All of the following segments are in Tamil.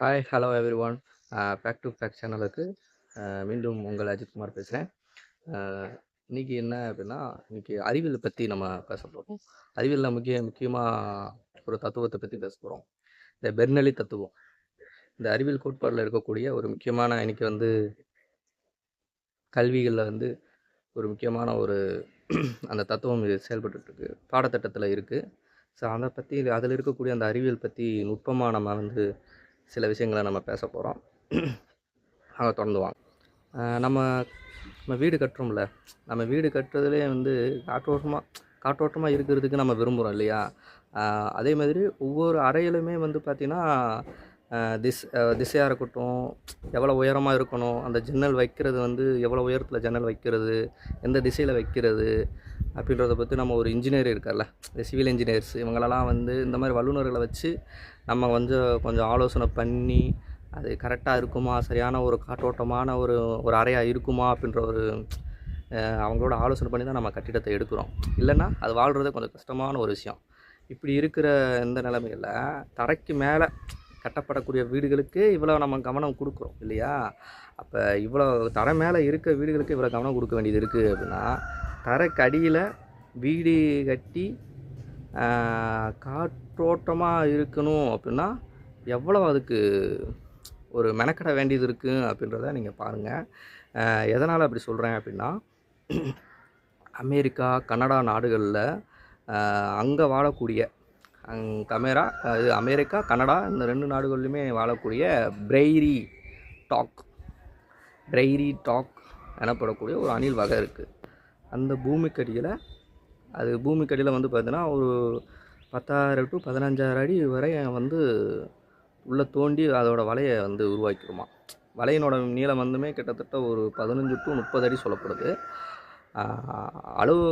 Hi, hello everyone. Back to back சேனலுக்கு மீண்டும் உங்கள் அஜித்குமார் பேசுகிறேன். இன்னைக்கு என்ன அப்படின்னா, இன்னைக்கு அறிவியல் பற்றி நம்ம பேச போகிறோம். அறிவியலில் முக்கியமாக ஒரு தத்துவத்தை பற்றி பேச போகிறோம். இந்த பெர்னலி தத்துவம். இந்த அறிவியல் கோட்பாடில் இருக்கக்கூடிய ஒரு முக்கியமான இன்னைக்கு கல்விகளில் ஒரு முக்கியமான அந்த தத்துவம் இது செயல்பட்டுருக்கு, பாடத்திட்டத்தில் இருக்குது. ஸோ அதை பற்றி அதில் இருக்கக்கூடிய அந்த அறிவியல் பற்றி நுட்பமாக நம்ம சில விஷயங்களை நம்ம பேச போகிறோம். தொடர்ந்து வாங்க. நம்ம நம்ம வீடு கட்டுறோம்ல, நம்ம வீடு கட்டுறதுலே காற்றோட்டமாக இருக்கிறதுக்கு நம்ம விரும்புகிறோம் இல்லையா? அதே மாதிரி ஒவ்வொரு அறையிலுமே பார்த்தீங்கன்னா, திசையாக இருக்கட்டும், எவ்வளோ உயரமாக இருக்கணும், அந்த ஜன்னல் வைக்கிறது எவ்வளோ உயரத்தில் ஜன்னல் வைக்கிறது, எந்த திசையில் வைக்கிறது அப்படின்றத பற்றி நம்ம ஒரு இன்ஜினியர் இருக்கார்ல, இந்த சிவில் இன்ஜினியர்ஸ் இவங்களெல்லாம் இந்த மாதிரி வல்லுநர்களை வச்சு நம்ம கொஞ்சம் ஆலோசனை பண்ணி அது கரெக்டாக இருக்குமா, சரியான ஒரு காற்றோட்டமான ஒரு அறையாக இருக்குமா அப்படின்ற அவங்களோட ஆலோசனை பண்ணி தான் நம்ம கட்டிடத்தை எடுக்கிறோம். இல்லைன்னா அது வாழ்கிறதே கொஞ்சம் கஷ்டமான ஒரு விஷயம். இப்படி இருக்கிற இந்த நிலைமையில் தரைக்கு மேலே கட்டப்படக்கூடிய வீடுகளுக்கு இவ்வளோ நம்ம கவனம் கொடுக்குறோம் இல்லையா? அப்போ இவ்வளோ தரை மேலே இருக்க வீடுகளுக்கு இவ்வளோ கவனம் கொடுக்க வேண்டியது இருக்குது அப்படின்னா, தரைக்கு அடியில் வீடு கட்டி காற்றோட்டமாக இருக்கணும் அப்படின்னா எவ்வளோ அதுக்கு ஒரு மெனக்கட வேண்டியது இருக்குது அப்படின்றத நீங்கள் பாருங்கள். எதனால் அப்படி சொல்கிறேன் அப்படின்னா, அமெரிக்கா, கனடா நாடுகளில் அங்கே வாழக்கூடிய அமெரிக்கா, கனடா இந்த 2 நாடுகள்லையுமே வாழக்கூடிய பிரெய்ரி டாக் எனப்படக்கூடிய ஒரு அணில் வகை இருக்குது. அந்த பூமிக்கடியில் பார்த்தீங்கன்னா ஒரு 10,000 to 15,000 அடி வரை உள்ளே தோண்டி அதோட வலையை உருவாக்கிடுமா. வலையினோட நீளம் கிட்டத்தட்ட ஒரு 15 to 30 அடி சொல்லப்படுது. அளவு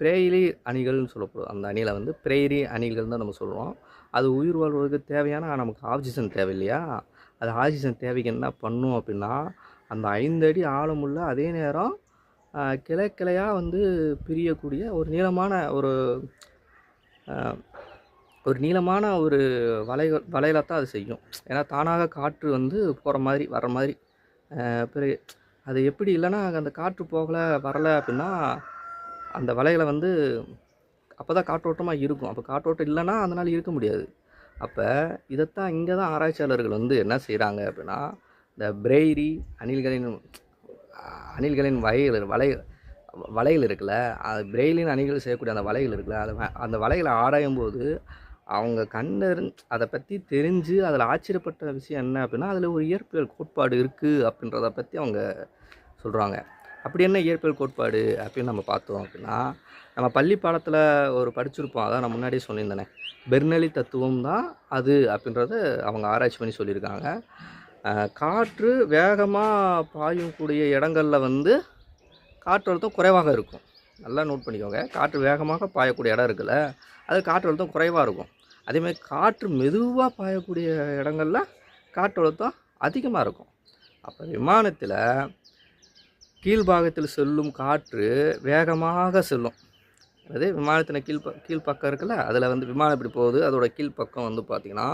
பிரேயிலி அணிகள்னு சொல்லப்படும். அந்த அணிலை பிரேயிரி அணில்கள் தான் நம்ம சொல்கிறோம். அது உயிர் வாழ்வதற்கு தேவையான நமக்கு ஆக்சிஜன் தேவை இல்லையா? அது ஆக்சிஜன் தேவைக்கு என்ன பண்ணும் அப்படின்னா, அந்த 5 அடி ஆழமுள்ள அதே நேரம் கிளையாக பிரியக்கூடிய ஒரு நீளமான ஒரு வலையில தான் அது செய்யும். ஏன்னா தானாக காற்று போகிற மாதிரி வர்ற மாதிரி. பிறகு அது எப்படி இல்லைன்னா அந்த காற்று வரலை அப்படின்னா அந்த வலைகளை அப்போ தான் காற்றோட்டமாக இருக்கும். அப்போ காற்றோட்டம் இல்லைன்னா அதனால் இருக்க முடியாது. அப்போ இதைத்தான் இங்கே தான் ஆராய்ச்சியாளர்கள் என்ன செய்கிறாங்க அப்படின்னா, இந்த பிரெய்ரி அணில்களின் வலைகள் இருக்குல்ல, அது பிரெய்லின் அணில்கள் செய்யக்கூடிய அந்த வலைகள் இருக்குல்ல, அந்த வலைகளை ஆராயும் போது அவங்க அதை பற்றி தெரிஞ்சு அதில் ஆச்சரியப்பட்ட விஷயம் என்ன அப்படின்னா, அதில் ஒரு இயற்பியல் கோட்பாடு இருக்குது அப்படின்றத பற்றி அவங்க சொல்கிறாங்க. அப்படி என்ன இயற்பியல் கோட்பாடு அப்படின்னு நம்ம பார்த்தோம் அப்படின்னா, நம்ம பள்ளி பாடத்தில் படிச்சிருப்போம். அதான் நான் முன்னாடியே சொல்லியிருந்தேனே, பெர்னலி தத்துவம் தான் அது அப்படின்றத அவங்க ஆராய்ச்சி பண்ணி சொல்லியிருக்காங்க. காற்று வேகமாக பாயக்கூடிய இடங்களில் காற்றழுத்தம் குறைவாக இருக்கும். நல்லா நோட் பண்ணிக்கோங்க. காற்று வேகமாக பாயக்கூடிய இடம் இருக்குல்ல, அது காற்றழுத்தம் குறைவாக இருக்கும். அதேமாதிரி காற்று மெதுவாக பாயக்கூடிய இடங்களில் காற்றழுத்தம் அதிகமாக இருக்கும். அப்போ விமானத்தில் கீழ்பாகத்தில் செல்லும் காற்று வேகமாக செல்லும். அதே விமானத்தில் கீழ்ப்பக்கம் இருக்குல்ல, அதில் விமானம் இப்படி போகுது, அதோட கீழ்ப்பக்கம் பார்த்திங்கன்னா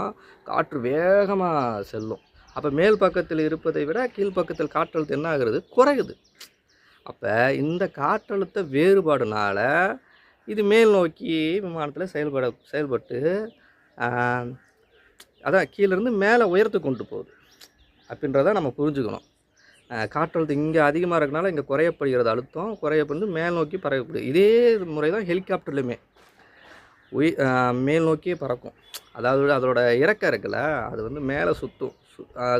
காற்று வேகமாக செல்லும். அப்போ மேல் பக்கத்தில் இருப்பதை விட கீழ்ப்பக்கத்தில் காற்றழுத்தம் என்ன ஆகுறது, குறையுது. அப்போ இந்த காற்றழுத்த வேறுபாடுனால இது மேல் நோக்கி விமானத்தில் செயல்பட்டு அதான் கீழேருந்து மேலே உயரத்துக்கு கொண்டு போகுது அப்படின்றத நம்ம புரிஞ்சுக்கணும். காற்றழுத்தம் இங்கே அதிகமாக இருக்கனால இங்கே குறையப்படுகிறது, அழுத்தம் குறையப்பட்டு மேல் நோக்கி பறக்கப்படுது. இதே முறை தான் ஹெலிகாப்டர்லையுமே மேல் நோக்கியே பறக்கும். அதாவது அதோட இறக்கம் இருக்குல்ல, அது மேலே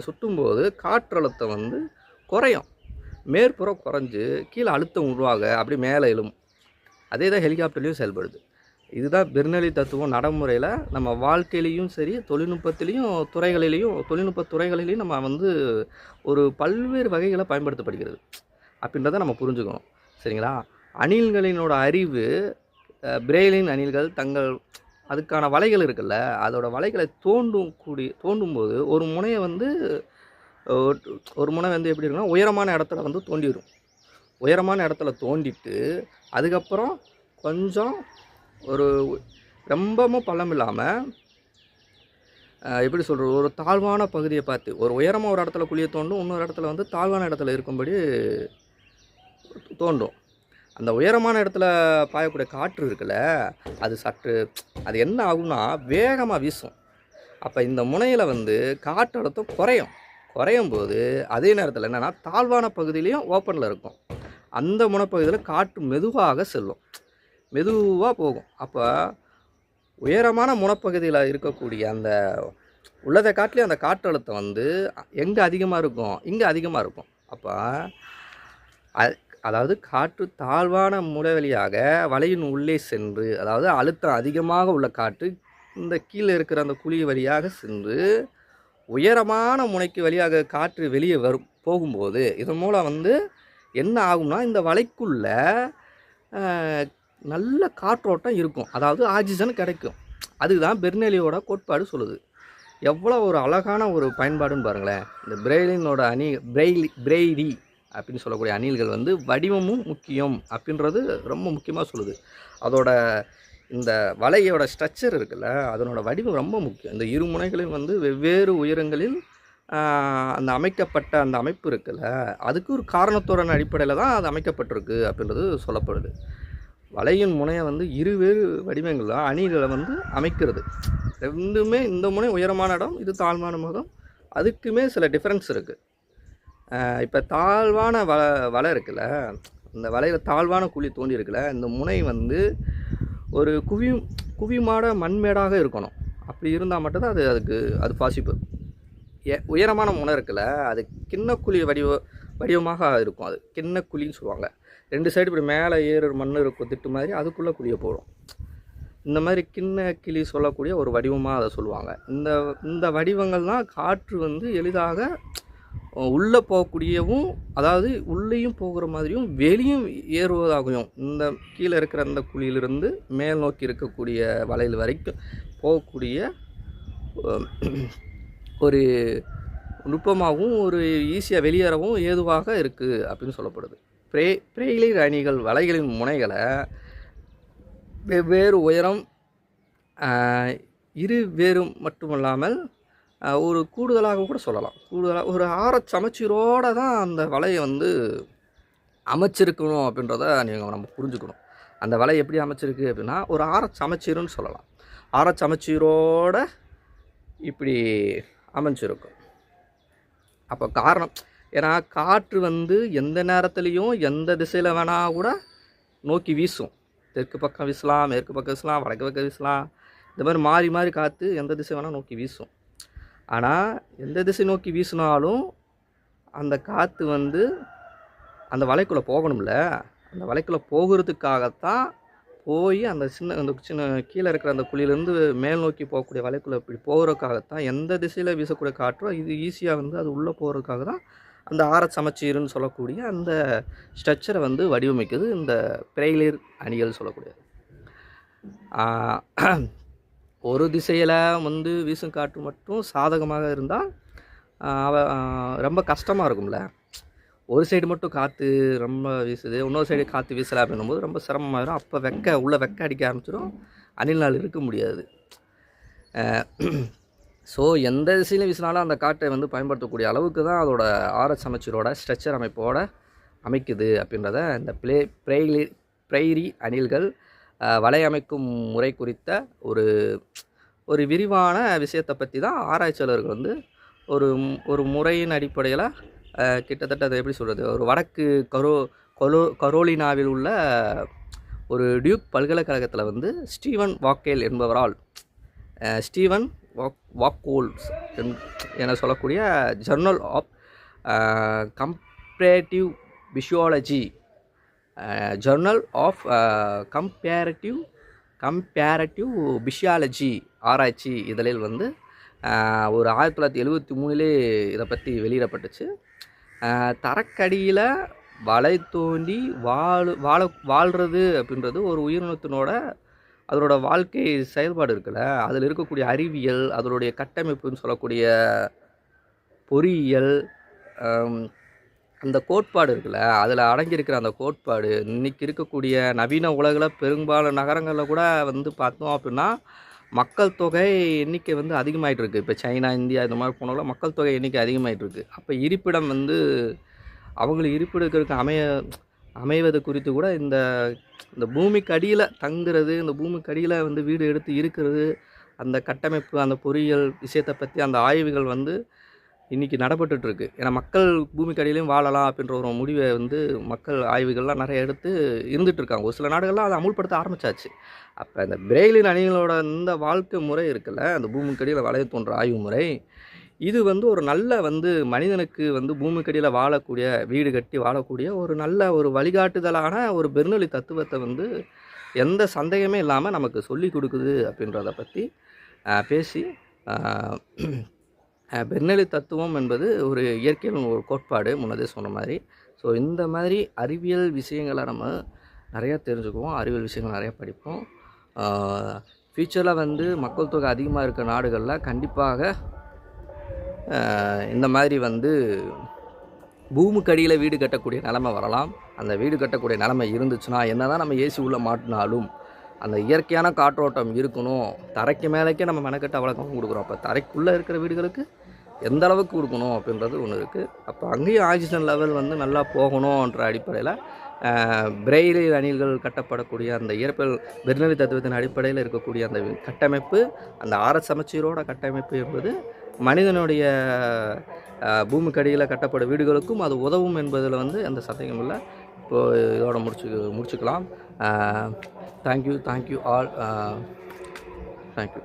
சுற்றும்போது காற்றழுத்தம் குறையும், மேற்புறம் குறைஞ்சு கீழே அழுத்தம் உருவாக அப்படி மேலே எழும். அதே தான் ஹெலிகாப்டர்லேயும் செயல்படுது. இதுதான் பெர்னலி தத்துவம் நடைமுறையில் நம்ம வாழ்க்கையிலையும் சரி, தொழில்நுட்ப துறைகளிலையும் நம்ம ஒரு பல்வேறு வகைகளை பயன்படுத்தப்படுகிறது அப்படின்றத நம்ம புரிஞ்சுக்கணும். சரிங்களா? அணில்களினோட அறிவு, பிரெய்லின் அணில்கள் அதுக்கான வலைகள் இருக்குல்ல, அதோட வலைகளை தோண்டும்போது ஒரு முனையை ஒரு முனை எப்படி இருக்குன்னா உயரமான இடத்துல தோண்டிடும். உயரமான இடத்துல தோண்டிட்டு அதுக்கப்புறம் கொஞ்சம் ஒரு ரொம்பவும் பள்ளம் இல்லாமல் எப்படி சொல்கிறது, ஒரு தாழ்வான பகுதியை பார்த்து ஒரு உயரமாக ஒரு இடத்துல குழியை தோண்டும், இன்னொரு இடத்துல வந்து தாழ்வான இடத்துல இருக்கும்படி தோண்டும். அந்த உயரமான இடத்துல பாயக்கூடிய காற்று இருக்குல்ல, அது சற்று அது என்ன ஆகும்னா வேகமாக வீசும். அப்போ இந்த முனையில் வந்து காற்றழுத்தம் குறையும் போது அதே நேரத்தில் என்னென்னா தாழ்வான பகுதியிலையும் ஓப்பனில் இருக்கும். அந்த முனைப்பகுதியில் காற்று மெதுவாக செல்லும், மெதுவாக போகும். அப்போ உயரமான முனைப்பகுதியில் இருக்கக்கூடிய அந்த உள்ளதை காட்டிலே அந்த காற்றழுத்தம் வந்து எங்கே அதிகமாக இருக்கும், இங்கே அதிகமாக இருக்கும். அப்போ அதாவது காற்று தாழ்வான முனை வழியாக வலையின் உள்ளே சென்று, அதாவது அழுத்தம் அதிகமாக உள்ள காற்று இந்த கீழே இருக்கிற அந்த குழி வழியாக சென்று உயரமான முனைக்கு வழியாக காற்று வெளியே போகும்போது இதன் மூலம் வந்து என்ன ஆகும்னா இந்த வலைக்குள்ள நல்ல காற்றோட்டம் இருக்கும், அதாவது ஆக்சிஜன் கிடைக்கும். அதுதான் பெர்னலியோட கோட்பாடு சொல்லுது. எவ்வளோ ஒரு அழகான ஒரு பயன்பாடுன்னு பாருங்களேன். இந்த பிரெய்லினோட பிரெய்லி அப்படின்னு சொல்லக்கூடிய அணில்கள் வந்து வடிவமும் முக்கியம் அப்படின்றது ரொம்ப முக்கியமாக சொல்லுது. அதோட இந்த வலையோட ஸ்ட்ரக்சர் இருக்குல்ல, அதனோட வடிவம் ரொம்ப முக்கியம். இந்த இரு முனைகளில் வந்து வெவ்வேறு உயரங்களில் அந்த அமைக்கப்பட்ட அந்த அமைப்பு இருக்குல்ல, அதுக்கு ஒரு காரணத்தோட அடிப்படையில் தான் அது அமைக்கப்பட்டிருக்கு அப்படின்றது சொல்லப்படுது. வலையின் முனையை வந்து இருவேறு வடிவங்களில் அணில்களை வந்து அமைக்கிறது. ரெண்டுமே இந்த முனை உயரமான இடம், இது தாழ்வான முகம், அதுக்குமே சில டிஃப்ரென்ஸ் இருக்குது. இப்போ தாழ்வான வலை இருக்குல்ல, இந்த வலையில் தாழ்வான குழி தோண்டி இருக்குல்ல, இந்த முனை வந்து ஒரு குவிமாட மண்மேடாக இருக்கணும். அப்படி இருந்தால் மட்டும்தான் அது பாசிபிள். உயரமான முனை இருக்குல்ல, அது கிண்ணக்குழி வடிவமாக இருக்கும். அது கிண்ணக்குழின்னு சொல்லுவாங்க. 2 சைடு இப்படி மேலே ஏறு மண் இருக்கும் திட்டு மாதிரி, அதுக்குள்ளே குழியை போடும். இந்த மாதிரி கிண்ணக்கிளி சொல்லக்கூடிய ஒரு வடிவமாக அதை சொல்லுவாங்க. இந்த வடிவங்கள் தான் காற்று வந்து எளிதாக உள்ளே போகக்கூடியவும், அதாவது உள்ளேயும் போகிற மாதிரியும் வெளியும் ஏறுவதாகவும், இந்த கீழே இருக்கிற அந்த குழியிலிருந்து மேல் நோக்கி இருக்கக்கூடிய வலையில் வரைக்கும் போகக்கூடிய ஒரு நுட்பமாகவும் ஒரு ஈஸியாக வெளியேறவும் ஏதுவாக இருக்குது அப்படின்னு சொல்லப்படுது. பிரேயிலர் அணிகள் வலைகளின் முனைகளை வெவ்வேறு உயரம் வேறு மட்டுமல்லாமல் ஒரு கூடுதலாக கூட சொல்லலாம். கூடுதலாக ஒரு சமச்சீரோடு தான் அந்த வலையை வந்து அமைச்சிருக்கணும் அப்படின்றத நம்ம புரிஞ்சுக்கணும். அந்த வலை எப்படி அமைச்சிருக்கு அப்படின்னா ஒரு சமச்சீருன்னு சொல்லலாம். சமச்சீரோடு இப்படி அமைஞ்சிருக்கும். அப்போ காரணம் ஏன்னா காற்று வந்து எந்த நேரத்துலையும் எந்த திசையில் வேணால் கூட நோக்கி வீசும். தெற்கு பக்கம் வீசலாம், மேற்கு பக்கம் வீசலாம், வடக்கு பக்கம் வீசலாம். இந்த மாதிரி மாறி மாறி காற்று எந்த திசை வேணால் நோக்கி வீசும். ஆனால் எந்த திசை நோக்கி வீசினாலும் அந்த காற்று வந்து அந்த வலைக்குள்ளே போகணும்ல, அந்த வலைக்குள்ளே போகிறதுக்காகத்தான் போய் அந்த சின்ன கீழே இருக்கிற அந்த குழியிலேருந்து மேல் நோக்கி போகக்கூடிய வலைக்குள்ளே இப்படி போகிறதுக்காகத்தான் எந்த திசையில் வீசக்கூடிய காற்றோ இது ஈஸியாக வந்து அது உள்ளே போகிறதுக்காக தான் அந்த சமச்சீருன்னு சொல்லக்கூடிய அந்த ஸ்ட்ரக்சரை வந்து வடிவமைக்குது இந்த பிரேயிலர் அணிகள் சொல்லக்கூடியது. ஒரு திசையில் வந்து வீசும் காற்று மட்டும் சாதகமாக இருந்தால் ரொம்ப கஷ்டமாக இருக்கும்ல. ஒரு சைடு மட்டும் காற்று ரொம்ப வீசுது, இன்னொரு சைடு காற்று வீசலை அப்படின்னும்போது ரொம்ப சிரமமாகிடும். அப்போ வெக்க அடிக்க ஆரம்பிச்சிடும், அணில்னால் இருக்க முடியாது. ஸோ எந்த திசையிலும் வீசினாலும் அந்த காற்றை வந்து பயன்படுத்தக்கூடிய அளவுக்கு தான் அதோட சமச்சீரோட ஸ்ட்ரக்சர் அமைப்போடு அமைக்குது அப்படின்றத இந்த பிரேயிலி அணில்கள் வலை அமைக்கும் முறை குறித்த ஒரு விரிவான விஷயத்தை பற்றி தான் ஆராய்ச்சியாளர்கள் வந்து ஒரு முறையின் அடிப்படையில் கிட்டத்தட்ட அதை எப்படி சொல்கிறது, ஒரு வடக்கு கரோலினாவில் உள்ள ஒரு டியூக் பல்கலைக்கழகத்தில் வந்து ஸ்டீவன் வாக்கேல் என்பவரால் ஸ்டீவன் வாக்கோல்ஸ் என சொல்லக்கூடிய ஜர்னல் ஆஃப் கம்பேரிட்டிவ் விஷுவாலஜி விஷுவாலஜி ஆராய்ச்சி இதழில் வந்து ஒரு 1973 இதை பற்றி வெளியிடப்பட்டுச்சு. தரக்கடியில் வலை தோண்டி வாழ்கிறது அப்படின்றது ஒரு உயிரினத்தினோட அதனோட வாழ்க்கை செயல்பாடு இருக்குல்ல, அதில் இருக்கக்கூடிய அறிவியல், அதனுடைய கட்டமைப்புன்னு சொல்லக்கூடிய பொறியியல், அந்த கோட்பாடு இருக்குல்ல, அதில் அடங்கியிருக்கிற அந்த கோட்பாடு இன்றைக்கி இருக்கக்கூடிய நவீன உலகில் பெரும்பாலான நகரங்களில் கூட வந்து பார்த்தோம் அப்படின்னா மக்கள் தொகை எண்ணிக்கை வந்து அதிகமாயிட்டு இருக்கு. இப்போ சைனா, இந்தியா இந்த மாதிரி போனால மக்கள் தொகை எண்ணிக்கை அதிகமாயிட்டு இருக்கு. அப்போ இருப்பிடம் வந்து அவங்களுக்கு இருப்பிடத்திற்கு அமைவது குறித்து கூட இந்த இந்த பூமிக்கு அடியில் தங்குறது, இந்த பூமிக்கு அடியில் வந்து வீடு எடுத்து இருக்கிறது, அந்த கட்டமைப்பு, அந்த பொறியியல் விஷயத்தை பற்றி அந்த ஆய்வுகள் வந்து இன்றைக்கி நடைபெற்றுட்ருக்கு. ஏன்னா மக்கள் பூமிக்கு அடியிலையும் வாழலாம் அப்படின்ற ஒரு முடிவை வந்து மக்கள் ஆய்வுகள்லாம் நிறைய எடுத்து இருந்துகிட்ருக்காங்க. ஒரு சில நாடுகள்லாம் அதை அமுல்படுத்த ஆரம்பித்தாச்சு. அப்போ இந்த பிரெய்லின் அணிகளோட இந்த வாழ்க்கை முறை இருக்குல்ல, அந்த பூமிக்கு அடியில் வளைய தோன்ற ஆய்வு முறை, இது வந்து ஒரு நல்ல வந்து மனிதனுக்கு வந்து பூமிக்கடியில் வாழக்கூடிய, வீடு கட்டி வாழக்கூடிய ஒரு நல்ல ஒரு வழிகாட்டுதலான ஒரு பெர்னௌலி தத்துவத்தை வந்து எந்த சந்தேகமே இல்லாமல் நமக்கு சொல்லி கொடுக்குது அப்படின்றத பற்றி பேசி, பெர்னௌலி தத்துவம் என்பது ஒரு இயற்கையின் ஒரு கோட்பாடு, முன்னதே சொன்ன மாதிரி. ஸோ இந்த மாதிரி அறிவியல் விஷயங்களை நம்ம நிறையா தெரிஞ்சுக்குவோம், அறிவியல் விஷயங்கள் நிறையா படிப்போம். ஃப்யூச்சரில் வந்து மக்கள் தொகை அதிகமாக இருக்க நாடுகளில் கண்டிப்பாக இந்த மாதிரி வந்து பூமிக்கடியில் வீடு கட்டக்கூடிய நிலமை வரலாம். அந்த வீடு கட்டக்கூடிய நிலமை இருந்துச்சுன்னா, என்ன தான் நம்ம ஏசி உள்ளே மாட்டினாலும் அந்த இயற்கையான காற்றோட்டம் இருக்கணும். தரைக்கு மேலேக்கே நம்ம மெனக்கட்டு அவ்வளோ கொடுக்குறோம். அப்போ தரைக்குள்ளே இருக்கிற வீடுகளுக்கு எந்த அளவுக்கு கொடுக்கணும் அப்படின்றது ஒன்று இருக்குது. அப்போ அங்கேயும் ஆக்சிஜன் லெவல் வந்து நல்லா போகணுன்ற அடிப்படையில் பிரெய்லி அணில்கள் கட்டப்படக்கூடிய அந்த இயற்பியல் பெர்னௌலி தத்துவத்தின் அடிப்படையில் இருக்கக்கூடிய அந்த கட்டமைப்பு, அந்த சமச்சீரோட கட்டமைப்பு என்பது மனிதனுடைய பூமிக்கடியில் கட்டப்படும் வீடுகளுக்கும் அது உதவும் என்பதில் வந்து எந்த சந்தேகமும் இல்லை. இப்போது இதோட முடிச்சுக்கலாம். Thank you all. தேங்க்யூ.